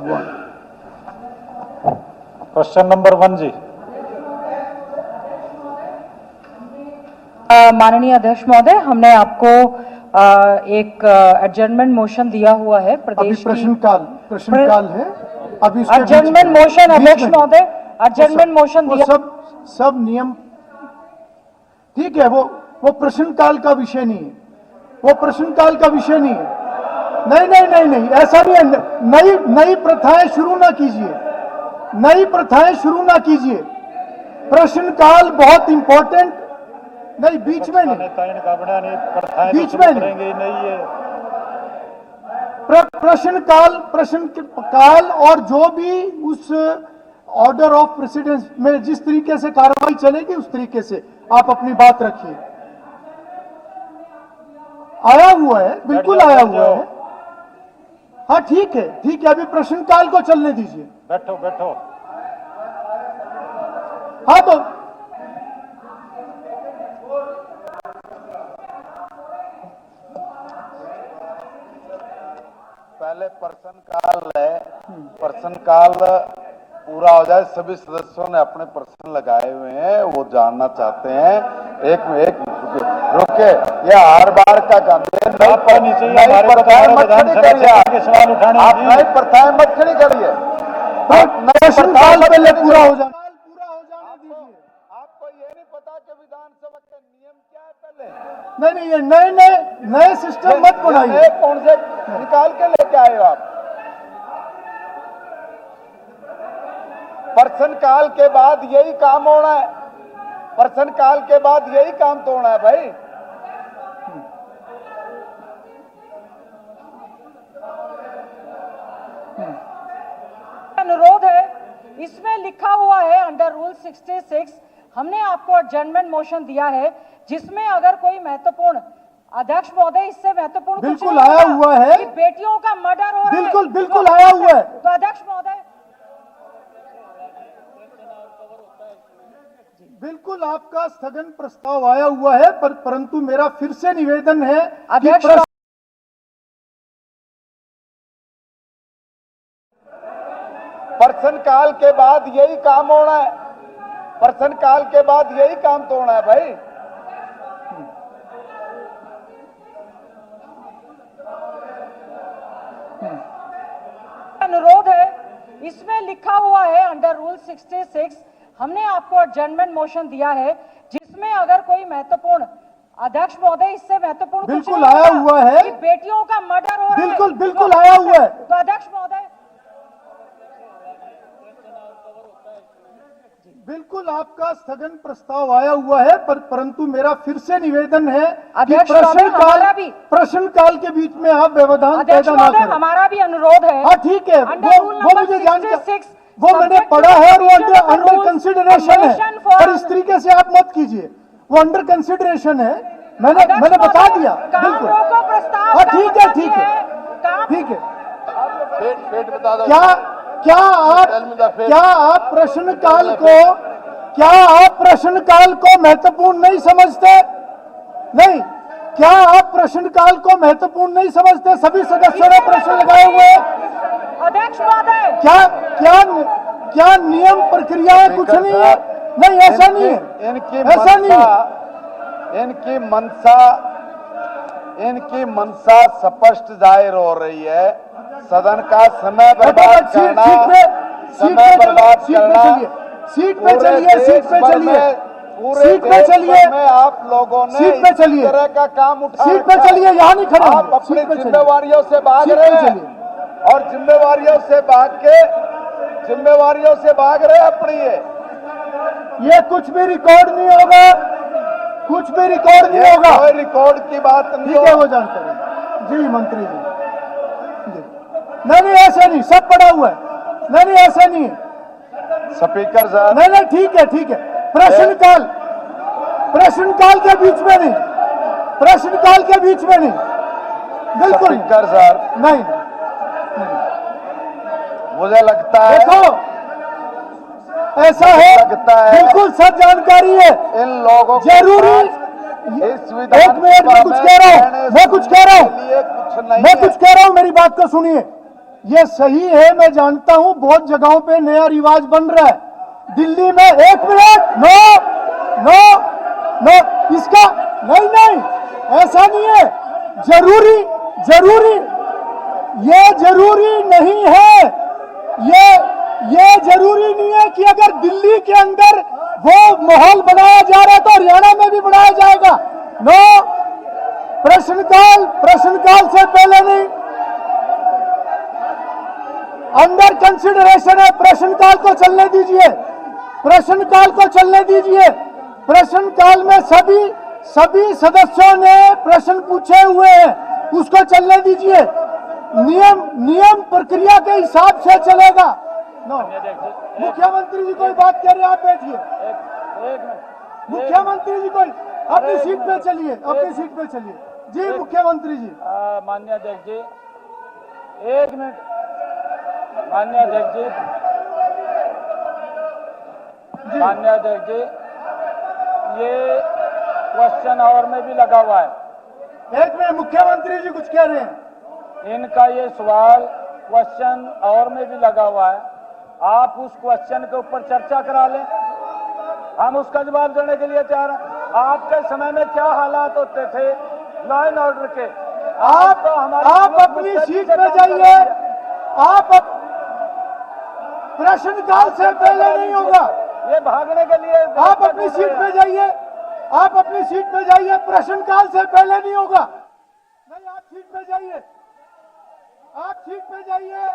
भगवान। Question number 1 जी। माननीय अध्यक्ष महोदय, हमने आपको एक एडजर्नमेंट मोशन दिया हुआ है अभी प्रदेश की प्रश्नकाल है। अभी उसके बीच एडजर्नमेंट में- मोशन बीच अध्यक्ष में- महोदय, एडजर्नमेंट मोशन वो दिया। सब नियम ठीक है। वो प्रश्नकाल का विषय नहीं है। वो प्रश्नकाल का विषय नहीं है। नहीं नहीं नहीं नहीं, ऐसा नहीं है। नई प्रथाएं शुरू ना कीजिए। नई प्रथाएं शुरू ना कीजिए। प्रश्नकाल बहुत इंपॉर्टेंट नहीं, बीच में नहीं, बीच में नहीं। प्रश्नकाल और जो भी उस ऑर्डर ऑफ प्रेसिडेंस में जिस तरीके से कार्रवाई चलेगी उस तरीके से आप अपनी बात रखिए। आया हुआ है, बिल्कुल आया हुआ है। हाँ ठीक है, ठीक है। अभी प्रश्नकाल को चलने दीजिए। बैठो बैठो। हाँ तो पहले प्रश्नकाल है, प्रश्नकाल पूरा हो जाए। सभी सदस्यों ने अपने प्रश्न लगाए हुए हैं, वो जानना चाहते हैं। एक रुके, ये हर बार का काम है। नई प्रथाएं मत खड़ी करिए। आप नई प्रथाएं मत खड़ी करिए। प्रश्नकाल पहले पूरा हो जाए। आपको ये नहीं पता कि विधानसभा के नियम क्या है? पहले नहीं, ये नए सिस्टम मत बनाइए। कौन से निकाल के लेके आए हो आप? प्रश्नकाल के बाद यही काम होना है। प्रश्नकाल के बाद यही काम तो होना है भाई। अनुरोध है, इसमें लिखा हुआ है अंडर रूल 66 हमने आपको एडजर्नमेंट मोशन दिया है, जिसमें अगर कोई महत्वपूर्ण, अध्यक्ष महोदय इससे महत्वपूर्ण कुछ बिल्कुल नहीं आया होगा हुआ है। कि बेटियों का मर्डर हो रहा है। बिल्कुल आया हुआ है। तो अध्यक्ष महोदय बिल्कुल आपका स्थगन प्रस्ताव आया हुआ है, परंतु मेरा फिर से निवेदन है कि अध्यक्ष प्रश्नकाल के बाद यही काम होना है। प्रश्नकाल के बाद यही काम तो होना है भाई। अनुरोध है, इसमें लिखा हुआ है अंडर रूल 66 हमने आपको एडजर्नमेंट मोशन दिया है, जिसमें अगर कोई महत्वपूर्ण, अध्यक्ष महोदय इससे महत्वपूर्ण कुछ बिल्कुल नहीं आया होगा हुआ है। कि बेटियों का मर्डर हो रहा है। बिल्कुल आया हुआ है। तो अध्यक्ष महोदय बिल्कुल आपका स्थगन प्रस्ताव आया हुआ है, परंतु मेरा फिर से निवेदन है कि अध्यक्ष महोदय, हमारा भी प्रश्नकाल के बीच में आप व्यवधान अध्यक्ष पैदा ना महोदय करें। हमारा भी अनुरोध है। हाँ ठीक है, अंडर रूल वो नंबर मुझे जानकर 66 वो मैंने subject पढ़ा to है और वो provision of the under rules consideration है। commission for- पर इस तरीके से आप मत कीजिए। वो अंडर कंसिडरेशन है। मैंने अध्यक्ष बता महोदय, दिया। काम बिल्कुल रोको प्रस्ताव हाँ का ठीक है, मतलब ठीक ये है, काम ठीक है। पेट बता दो। क्या आप प्रश्नकाल को महत्वपूर्ण नहीं समझते? नहीं, क्या आप प्रश्नकाल को महत्वपूर्ण नहीं समझते? सभी सदस्यों ने प्रश्न लगाए हुए हैं। अध्यक्ष महोदय क्या नियम प्रक्रिया कुछ नहीं है? नहीं, ऐसा नहीं है। ऐसा नहीं है। इनकी मंशा स्पष्ट जाहिर हो रही है। सदन का समय बर्बाद करना, समय बर्बाद करना। सीट पे चलिए, सीट पे चलिए, पूरे सीट पे चलिए में आप लोगों ने सीट पे चलिए, इस तरह का काम उठा सीट पे रखा है। चलिए, यहाँ नहीं खड़े आप होंगे। अपनी सीट पे चलिए। जिम्मेवारियों से भाग सीट रहे पे हैं चलिए। और जिम्मेवारियों से भाग रहे अपनी ये कुछ भी रिकॉर्ड नहीं होगा, कुछ भी रिकॉर्ड नहीं होगा। कोई रिकॉर्ड की बात नहीं ठीक है, वो जानकारी जी मंत्री जी। नहीं, ऐसे नहीं, सब पड़ा हुआ है। नहीं, ऐसे नहीं है। स्पीकर साहब, नहीं, ठीक है, ठीक है। प्रश्नकाल के बीच में नहीं, प्रश्नकाल के बीच में नहीं, बिल्कुल नहीं। स्पीकर साहब, नहीं, मुझे लगता है देखो ऐसा है, लगता है बिल्कुल सब जानकारी है। इन लोगों को जरूरी इस एक मिनट में कुछ कह रहा हूं, मैं कुछ कह रहा हूं, लिए कुछ नहीं मैं है। कुछ कह रहा हूं, मेरी बात को सुनिए। ये सही है, मैं जानता हूं बहुत जगहों पे नया रिवाज बन रहा है। दिल्ली में 1 मिनट, नो नो नो, इसका नहीं नहीं, ऐसा नहीं है। जरूरी जरूरी ये जरूरी नहीं है, ये जरूरी नहीं है कि अगर दिल्ली के अंदर वो माहौल बनाया जा रहा है तो हरियाणा में भी बनाया जाएगा। नो, प्रश्नकाल से पहले नहीं, अंडर कंसिडरेशन है। प्रश्नकाल को चलने दीजिए, प्रश्नकाल को चलने दीजिए। प्रश्नकाल में सभी सदस्यों ने प्रश्न पूछे हुए हैं, उसको चलने दीजिए। नियम प्रक्रिया के हिसाब से चलेगा। नो, मुख्यमंत्री जी कोई बात कह रहे हैं, आप बैठिए। मुख्यमंत्री जी कोई अपनी सीट पे चलिए, अपनी सीट पे चलिए जी। मुख्यमंत्री जी, माननीय अध्यक्ष जी, 1 मिनट। माननीय अध्यक्ष जी, माननीय अध्यक्ष जी, ये क्वेश्चन आवर में भी लगा हुआ है। 1 मिनट, मुख्यमंत्री जी कुछ कह रहे हैं। इनका ये सवाल क्वेश्चन आवर में भी लगा हुआ है। आप उस क्वेश्चन के ऊपर चर्चा करा लें, हम उसका जवाब देने के लिए तैयार हैं। आपके समय में क्या हालात होते थे लॉ एंड ऑर्डर के? आप अपनी सीट पे जाइए। आप प्रश्नकाल से पहले नहीं होगा, ये भागने के लिए आप अपनी सीट पे जाइए। आप अपनी सीट पे जाइए, प्रश्नकाल से पहले नहीं होगा। नहीं, आप सीट पे जाइए, आप सीट पे जाइए।